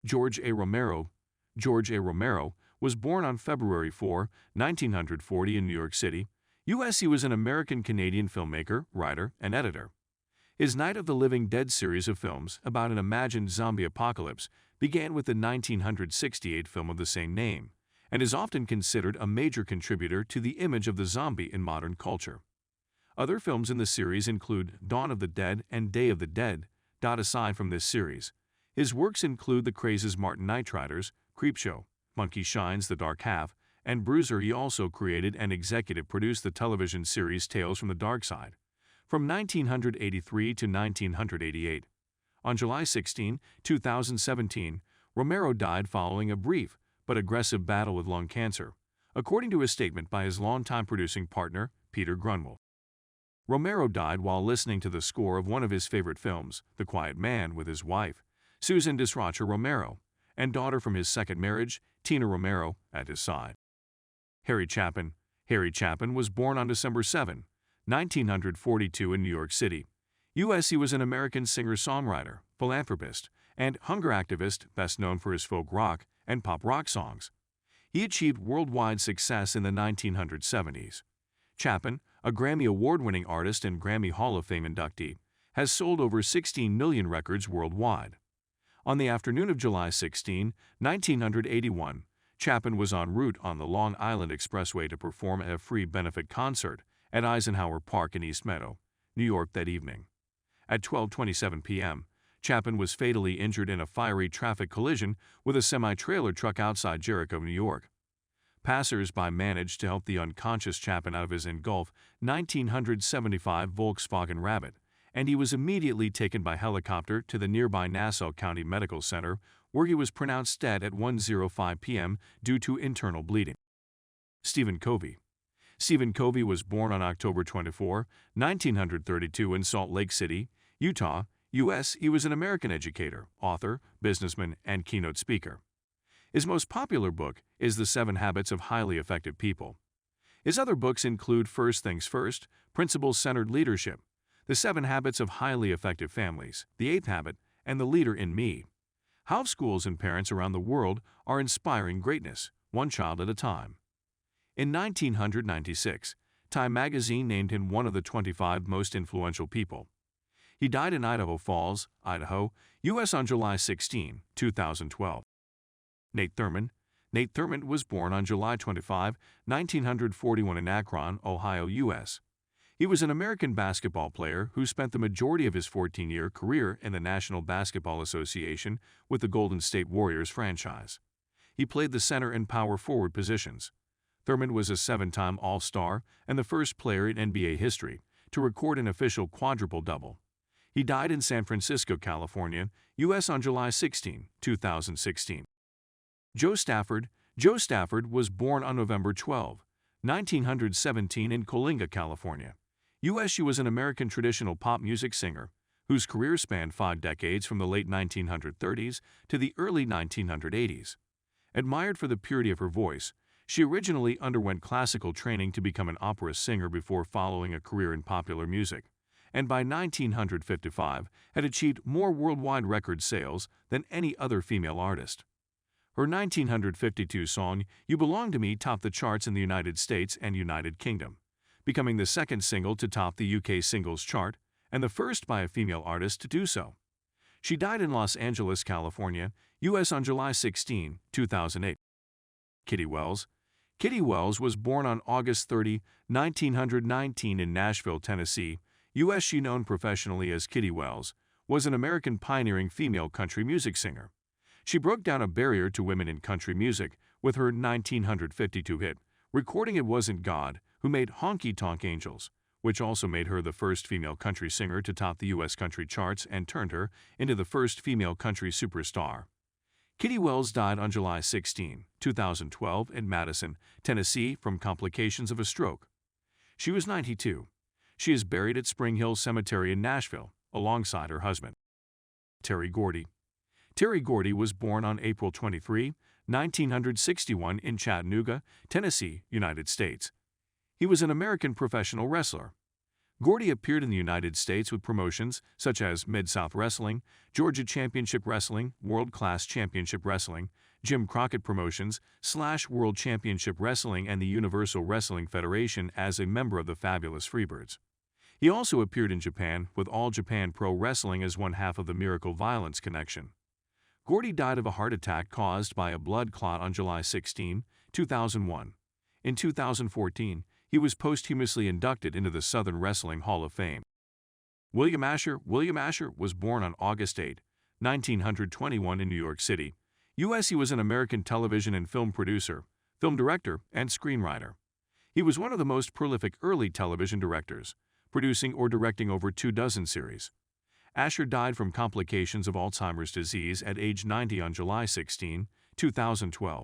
George A. Romero. George A. Romero was born on February 4, 1940 in New York City, U.S. He was an American-Canadian filmmaker, writer, and editor. His Night of the Living Dead series of films about an imagined zombie apocalypse began with the 1968 film of the same name, and is often considered a major contributor to the image of the zombie in modern culture. Other films in the series include Dawn of the Dead and Day of the Dead. Aside from this series, his works include The Craze's Martin Nightriders, Creepshow, Monkey Shines, The Dark Half, and Bruiser. He also created and executive produced the television series Tales from the Dark Side, from 1983 to 1988. On July 16, 2017, Romero died following a brief but aggressive battle with lung cancer, according to a statement by his longtime producing partner, Peter Grunwald. Romero died while listening to the score of one of his favorite films, The Quiet Man, with his wife, Susan Disracha Romero, and daughter from his second marriage, Tina Romero, at his side. Harry Chapin. Harry Chapin was born on December 7, 1942 in New York City, U.S. He was an American singer-songwriter, philanthropist, and hunger activist best known for his folk rock and pop rock songs. He achieved worldwide success in the 1970s. Chapin, a Grammy Award-winning artist and Grammy Hall of Fame inductee, has sold over 16 million records worldwide. On the afternoon of July 16, 1981, Chapin was en route on the Long Island Expressway to perform at a free benefit concert at Eisenhower Park in East Meadow, New York that evening. At 12:27 p.m., Chapin was fatally injured in a fiery traffic collision with a semi-trailer truck outside Jericho, New York. Passers-by managed to help the unconscious Chapin out of his engulfed 1975 Volkswagen Rabbit, and he was immediately taken by helicopter to the nearby Nassau County Medical Center, where he was pronounced dead at 1:05 p.m. due to internal bleeding. Stephen Covey. Stephen Covey was born on October 24, 1932 in Salt Lake City, Utah, U.S. He was an American educator, author, businessman, and keynote speaker. His most popular book is The 7 Habits of Highly Effective People. His other books include First Things First, Principle-Centered Leadership, The 7 Habits of Highly Effective Families, The 8th Habit, and The Leader in Me. How schools and parents around the world are inspiring greatness, one child at a time. In 1996, Time magazine named him one of the 25 most influential people. He died in Idaho Falls, Idaho, U.S. on July 16, 2012. Nate Thurman. Nate Thurman was born on July 25, 1941 in Akron, Ohio, U.S. He was an American basketball player who spent the majority of his 14-year career in the National Basketball Association with the Golden State Warriors franchise. He played the center and power forward positions. Thurman was a 7-time All-Star and the first player in NBA history to record an official quadruple-double. He died in San Francisco, California, U.S. on July 16, 2016. Joe Stafford. Joe Stafford was born on November 12, 1917 in Coalinga, California. U.S. She was an American traditional pop music singer whose career spanned 5 decades from the late 1930s to the early 1980s. Admired for the purity of her voice, she originally underwent classical training to become an opera singer before following a career in popular music, and by 1955 had achieved more worldwide record sales than any other female artist. Her 1952 song, You Belong to Me, topped the charts in the United States and United Kingdom, becoming the second single to top the UK singles chart and the first by a female artist to do so. She died in Los Angeles, California, U.S. on July 16, 2008. Kitty Wells. Kitty Wells was born on August 30, 1919 in Nashville, Tennessee, U.S. She, known professionally as Kitty Wells, was an American pioneering female country music singer. She broke down a barrier to women in country music with her 1952 hit, recording It Wasn't God Who Made Honky Tonk Angels, which also made her the first female country singer to top the U.S. country charts and turned her into the first female country superstar. Kitty Wells died on July 16, 2012 in Madison, Tennessee from complications of a stroke. She was 92. She is buried at Spring Hill Cemetery in Nashville, alongside her husband. Terry Gordy. Terry Gordy was born on April 23, 1961 in Chattanooga, Tennessee, United States. He was an American professional wrestler. Gordy appeared in the United States with promotions such as Mid-South Wrestling, Georgia Championship Wrestling, World Class Championship Wrestling, Jim Crockett Promotions, World Championship Wrestling, and the Universal Wrestling Federation as a member of the Fabulous Freebirds. He also appeared in Japan with All Japan Pro Wrestling as one half of the Miracle Violence connection. Gordy died of a heart attack caused by a blood clot on July 16, 2001. In 2014, he was posthumously inducted into the Southern Wrestling Hall of Fame. William Asher was born on August 8, 1921 in New York City. He was an American television and film producer, film director, and screenwriter. He was one of the most prolific early television directors, producing or directing over 24 series. Asher died from complications of Alzheimer's disease at age 90 on July 16, 2012.